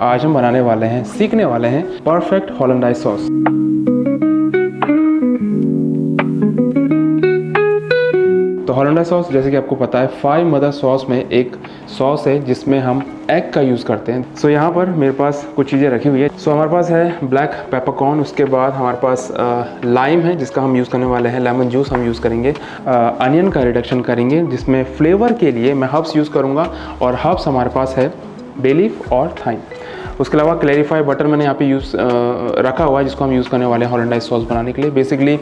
आज हम बनाने वाले हैं, सीखने वाले हैं परफेक्ट होलैंडाइज सॉस। तो होलैंडाइज सॉस जैसे कि आपको पता है 5 मदर सॉस में एक सॉस है जिसमें हम एग का यूज़ करते हैं। सो यहाँ पर मेरे पास कुछ चीज़ें रखी हुई है। सो हमारे पास है ब्लैक पेपरकॉर्न, उसके बाद हमारे पास लाइम है जिसका हम यूज़ करने वाले हैं, लेमन जूस हम यूज़ करेंगे, अनियन का रिडक्शन करेंगे जिसमें फ्लेवर के लिए मैं हर्ब्स यूज़ करूँगा और हर्ब्स हमारे पास है बे लीफ और थाइम। उसके अलावा क्लैरिफाई बटर मैंने यहाँ पे रखा हुआ है जिसको हम यूज़ करने वाले हैं होलैंडाइज सॉस बनाने के लिए। बेसिकली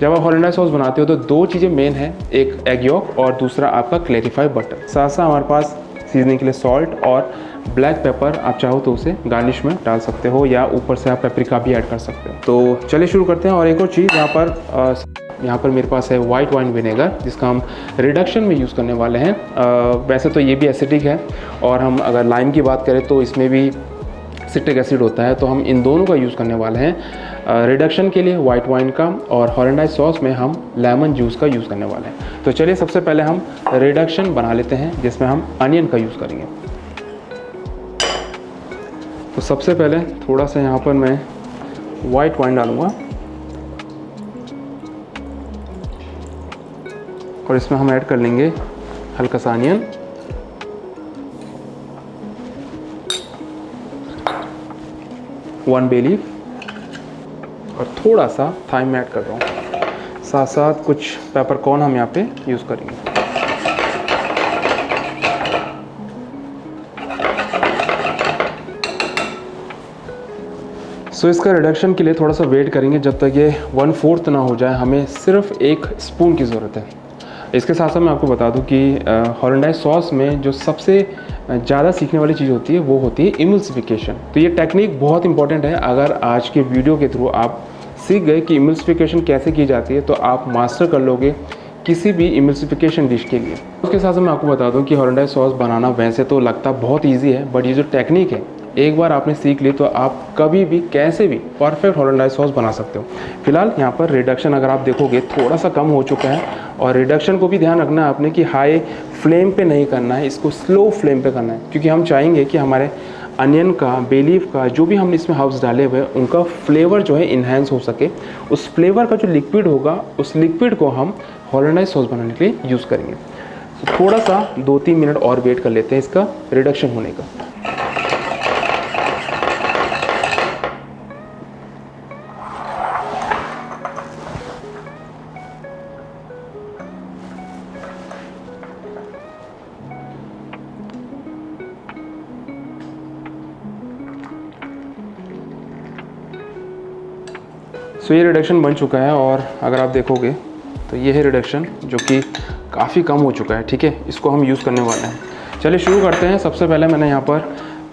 जब आप होलैंडाइज सॉस बनाते हो तो 2 चीज़ें मेन है, एक एग यॉक और दूसरा आपका क्लैरिफाई बटर। साथ साथ हमारे पास सीजनिंग के लिए सॉल्ट और ब्लैक पेपर, आप चाहो तो उसे गार्निश में डाल सकते हो या ऊपर से आप पेपरिका भी ऐड कर सकते हो। तो चलिए शुरू करते हैं। और एक और चीज़ यहाँ पर मेरे पास है वाइट वाइन विनेगर जिसका हम रिडक्शन में यूज़ करने वाले हैं। वैसे तो ये भी एसिडिक है और हम अगर लाइम की बात करें तो इसमें भी सिट्रिक एसिड होता है, तो हम इन दोनों का यूज़ करने वाले हैं रिडक्शन के लिए वाइट वाइन का, और होलैंडाइज सॉस में हम लेमन जूस का यूज़ करने वाले हैं। तो चलिए सबसे पहले हम रिडक्शन बना लेते हैं जिसमें हम अनियन का यूज़ करेंगे। तो सबसे पहले थोड़ा सा यहाँ पर मैं वाइट वाइन डालूँगा और इसमें हम ऐड कर लेंगे हल्का सा अनियन, वन बे लीफ और थोड़ा सा थाइम ऐड कर रहा हूँ। साथ साथ कुछ पेपरकॉर्न हम यहाँ पे यूज़ करेंगे। सो इसका रिडक्शन के लिए थोड़ा सा वेट करेंगे जब तक ये 1/4 ना हो जाए। हमें सिर्फ 1 स्पून की ज़रूरत है। इसके साथ साथ मैं आपको बता दूं कि होलैंडाइज सॉस में जो सबसे ज़्यादा सीखने वाली चीज़ होती है वो होती है इमल्सिफिकेशन। तो ये टेक्निक बहुत इंपॉर्टेंट है। अगर आज के वीडियो के थ्रू आप सीख गए कि इमल्सिफिकेशन कैसे की जाती है तो आप मास्टर कर लोगे किसी भी इमल्सिफिकेशन डिश के लिए। उसके साथ साथ मैं आपको बता दूं कि होलैंडाइज सॉस बनाना वैसे तो लगता बहुत ईजी है, बट ये जो टेक्निक है एक बार आपने सीख ली तो आप कभी भी कैसे भी परफेक्ट होलैंडाइज सॉस बना सकते हो। फिलहाल यहाँ पर रिडक्शन अगर आप देखोगे थोड़ा सा कम हो चुका है, और रिडक्शन को भी ध्यान रखना है आपने कि हाई फ्लेम पे नहीं करना है, इसको स्लो फ्लेम पे करना है, क्योंकि हम चाहेंगे कि हमारे अनियन का, बे लीफ का, जो भी हमने इसमें हर्ब्स डाले हुए हैं उनका फ्लेवर जो है इन्हेंस हो सके। उस फ्लेवर का जो लिक्विड होगा उस लिक्विड को हम होलैंडाइज सॉस बनाने के लिए यूज़ करेंगे। तो थोड़ा सा 2-3 मिनट और वेट कर लेते हैं इसका रिडक्शन होने का। सो ये रिडक्शन बन चुका है और अगर आप देखोगे तो ये है रिडक्शन जो कि काफ़ी कम हो चुका है। ठीक है, इसको हम यूज़ करने वाले हैं। चलिए शुरू करते हैं। सबसे पहले मैंने यहाँ पर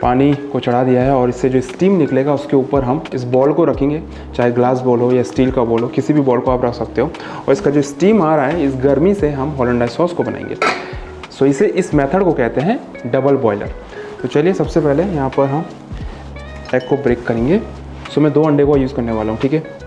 पानी को चढ़ा दिया है और इससे जो स्टीम निकलेगा उसके ऊपर हम इस बॉल को रखेंगे, चाहे ग्लास बॉल हो या स्टील का बॉल हो, किसी भी बॉल को आप रख सकते हो। और इसका जो स्टीम आ रहा है इस गर्मी से हम होलैंडाइज सॉस को बनाएंगे। सो इस मेथड को कहते हैं डबल बॉयलर। तो चलिए सबसे पहले यहाँ पर हम एग को ब्रेक करेंगे। सो मैं 2 अंडे को यूज़ करने वाला हूँ। ठीक है,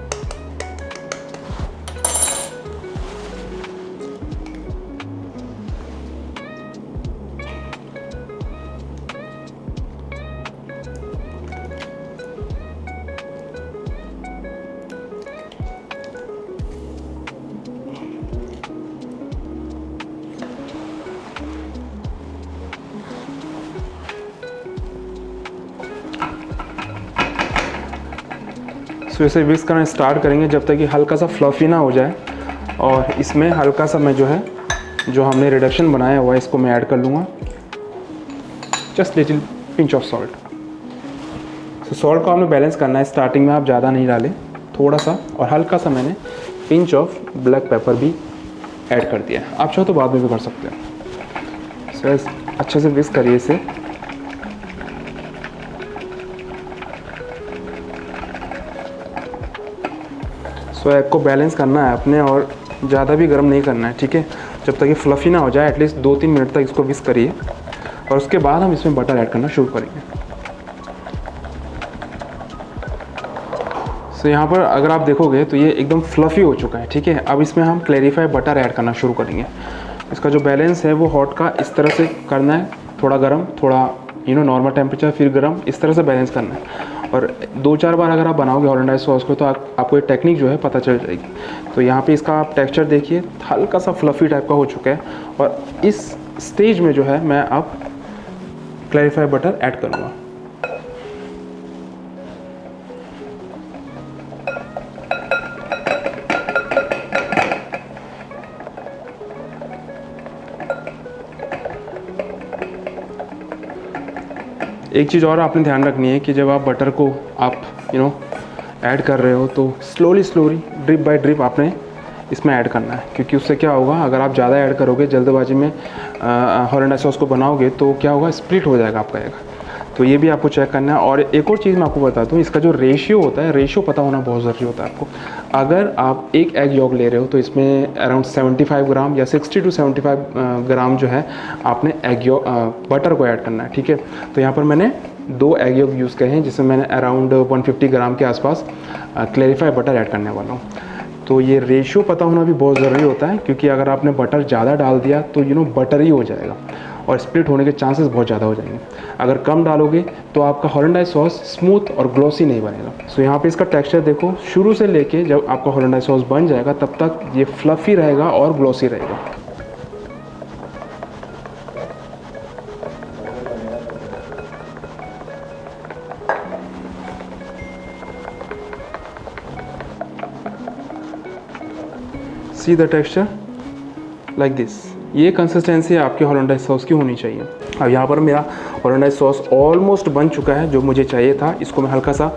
तो इसे मिक्स करना स्टार्ट करेंगे जब तक कि हल्का सा फ्लफी ना हो जाए। और इसमें हल्का सा मैं जो हमने रिडक्शन बनाया हुआ है इसको मैं ऐड कर लूँगा, just little pinch of salt. तो सॉल्ट को आपने बैलेंस करना है, स्टार्टिंग में आप ज़्यादा नहीं डालें, थोड़ा सा, और हल्का सा मैंने पिंच ऑफ ब्लैक पेपर भी ऐड कर दिया है। आप चाहो तो बाद में भी कर सकते हो। सो अच्छे से मिक्स करिए इसे। तो एग को बैलेंस करना है अपने और ज़्यादा भी गर्म नहीं करना है। ठीक है, जब तक ये फ्लफ़ी ना हो जाए एटलीस्ट 2-3 मिनट तक इसको विस्क करिए और उसके बाद हम इसमें बटर ऐड करना शुरू करेंगे। सो यहाँ पर अगर आप देखोगे तो ये एकदम फ्लफ़ी हो चुका है। ठीक है, अब इसमें हम क्लैरिफाई बटर ऐड करना शुरू करेंगे। इसका जो बैलेंस है वो हॉट का इस तरह से करना है, थोड़ा गर्म थोड़ा नॉर्मल टेम्परेचर फिर गर्म, इस तरह से बैलेंस करना है। और 2-4 बार अगर आप बनाओगे होलोंडाइज सॉस को तो आपको ये टेक्निक जो है पता चल जाएगी। तो यहाँ पे इसका आप टेक्सचर देखिए, हल्का सा फ्लफ़ी टाइप का हो चुका है। और इस स्टेज में जो है मैं अब क्लैरिफाई बटर ऐड करूँगा। एक चीज़ और आपने ध्यान रखनी है कि जब आप बटर को आप ऐड कर रहे हो तो स्लोली ड्रिप बाय ड्रिप आपने इसमें ऐड करना है, क्योंकि उससे क्या होगा, अगर आप ज़्यादा ऐड करोगे जल्दबाजी में होलोंडाइज सॉस को बनाओगे तो क्या होगा, स्प्लिट हो जाएगा आपका एग। तो ये भी आपको चेक करना है। और एक और चीज़ मैं आपको बताता हूँ, इसका जो रेशियो होता है, रेशियो पता होना बहुत ज़रूरी होता है आपको। अगर आप एक एग यॉक ले रहे हो तो इसमें अराउंड 75 ग्राम या 60 to 75 ग्राम जो है आपने एग बटर को ऐड करना है, ठीक है। तो यहाँ पर मैंने 2 एग यॉक यूज़ किए हैं, जिसमें मैंने अराउंड 150 ग्राम के आसपास क्लैरिफाई बटर ऐड करने वाला हूँ। तो ये रेशियो पता होना भी बहुत ज़रूरी होता है, क्योंकि अगर आपने बटर ज़्यादा डाल दिया तो बटर ही हो जाएगा और स्प्लिट होने के चांसेस बहुत ज़्यादा हो जाएंगे। अगर कम डालोगे तो आपका होलोंडाइज सॉस स्मूथ और ग्लॉसी नहीं बनेगा। सो यहाँ पे इसका टेक्सचर देखो, शुरू से लेके जब आपका होलोंडाइज सॉस बन जाएगा तब तक ये फ्लफ़ी रहेगा और ग्लॉसी रहेगा। See the texture like this. ये कंसिस्टेंसी आपके होलोंडाइज सॉस की होनी चाहिए। अब यहाँ पर मेरा होलोंडाइज सॉस ऑलमोस्ट बन चुका है, जो मुझे चाहिए था। इसको मैं हल्का सा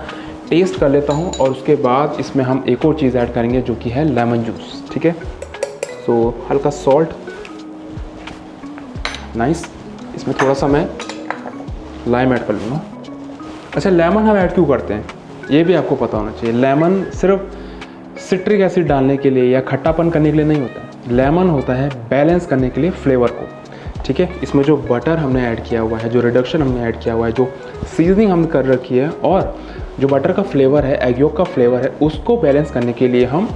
टेस्ट कर लेता हूँ और उसके बाद इसमें हम एक और चीज़ ऐड करेंगे जो कि है लेमन जूस, ठीक है। सो हल्का सॉल्ट, नाइस। इसमें थोड़ा सा मैं लाइम ऐड कर लूँगा। अच्छा, लेमन हम ऐड क्यों करते हैं ये भी आपको पता होना चाहिए। लेमन सिर्फ सिट्रिक एसिड डालने के लिए या खट्टापन करने के लिए नहीं होता है। लेमन होता है बैलेंस करने के लिए फ्लेवर को, ठीक है। इसमें जो बटर हमने ऐड किया हुआ है, जो रिडक्शन हमने ऐड किया हुआ है, जो सीजनिंग हमने कर रखी है और जो बटर का फ्लेवर है, एग यॉक का फ्लेवर है, उसको बैलेंस करने के लिए हम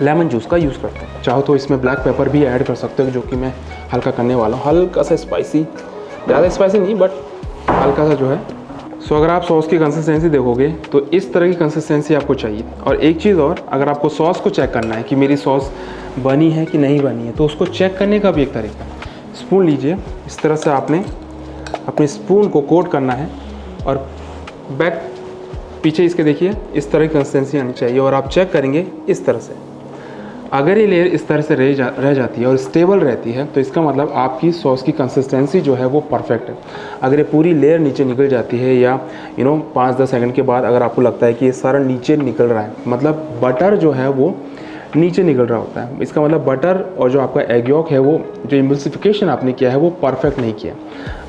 लेमन जूस का यूज़ करते हैं। चाहो तो इसमें ब्लैक पेपर भी ऐड कर सकते हो, जो कि मैं हल्का करने वाला हूँ। हल्का सा स्पाइसी, ज़्यादा स्पाइसी नहीं बट हल्का सा जो है। सो अगर आप सॉस की कंसिस्टेंसी देखोगे तो इस तरह की कंसिस्टेंसी आपको चाहिए। और एक चीज़ और, अगर आपको सॉस को चेक करना है कि मेरी सॉस बनी है कि नहीं बनी है, तो उसको चेक करने का भी एक तरीका है। स्पून लीजिए, इस तरह से आपने अपने स्पून को कोट करना है और बैक पीछे इसके देखिए इस तरह की कंसिस्टेंसी आनी चाहिए। और आप चेक करेंगे इस तरह से, अगर ये लेयर इस तरह से रह जाती है और स्टेबल रहती है तो इसका मतलब आपकी सॉस की कंसिस्टेंसी जो है वो परफेक्ट है। अगर ये पूरी लेयर नीचे निकल जाती है या 5-10 सेकंड के बाद अगर आपको लगता है कि ये सारा नीचे निकल रहा है, मतलब बटर जो है वो नीचे निकल रहा होता है, इसका मतलब बटर और जो आपका एग यॉक है, वो जो इमल्सिफिकेशन आपने किया है वो परफेक्ट नहीं किया।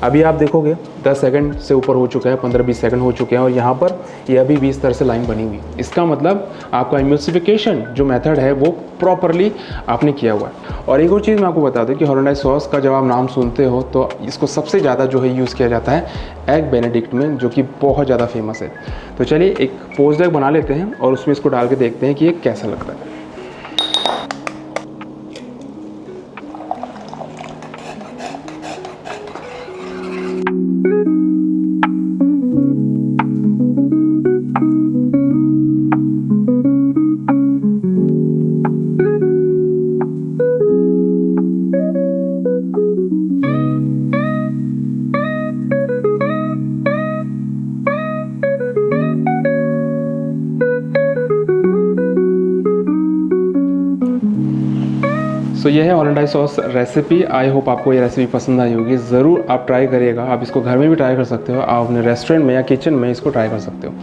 अभी आप देखोगे 10 सेकंड से ऊपर हो चुका है, 15-20 सेकंड हो चुके हैं और यहाँ पर ये अभी भी इस तरह से लाइन बनी हुई है। इसका मतलब आपका इमल्सिफिकेशन जो मेथड है वो प्रॉपरली आपने किया हुआ है। और एक और चीज़ मैं आपको बता दूँ कि होलोंडाइज सॉस का जब आप नाम सुनते हो तो इसको सबसे ज़्यादा जो है यूज़ किया जाता है एग बेनेडिक्ट में, जो कि बहुत ज़्यादा फेमस है। तो चलिए एक पोच्ड एग बना लेते हैं और उसमें इसको डाल के देखते हैं कि ये कैसा लगता है। सो ये है होलोंडाइज सॉस रेसिपी। आई होप आपको ये रेसिपी पसंद आई होगी। ज़रूर आप ट्राई करिएगा। आप इसको घर में भी ट्राई कर सकते हो, आप अपने रेस्टोरेंट में या किचन में इसको ट्राई कर सकते हो।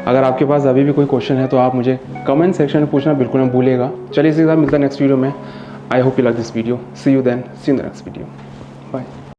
अगर आपके पास अभी भी कोई क्वेश्चन है तो आप मुझे कमेंट सेक्शन में पूछना बिल्कुल ना भूलिएगा। चलिए इसी के साथ मिलता है नेक्स्ट वीडियो में। I hope you like this video. See you then, see you in the next video. Bye.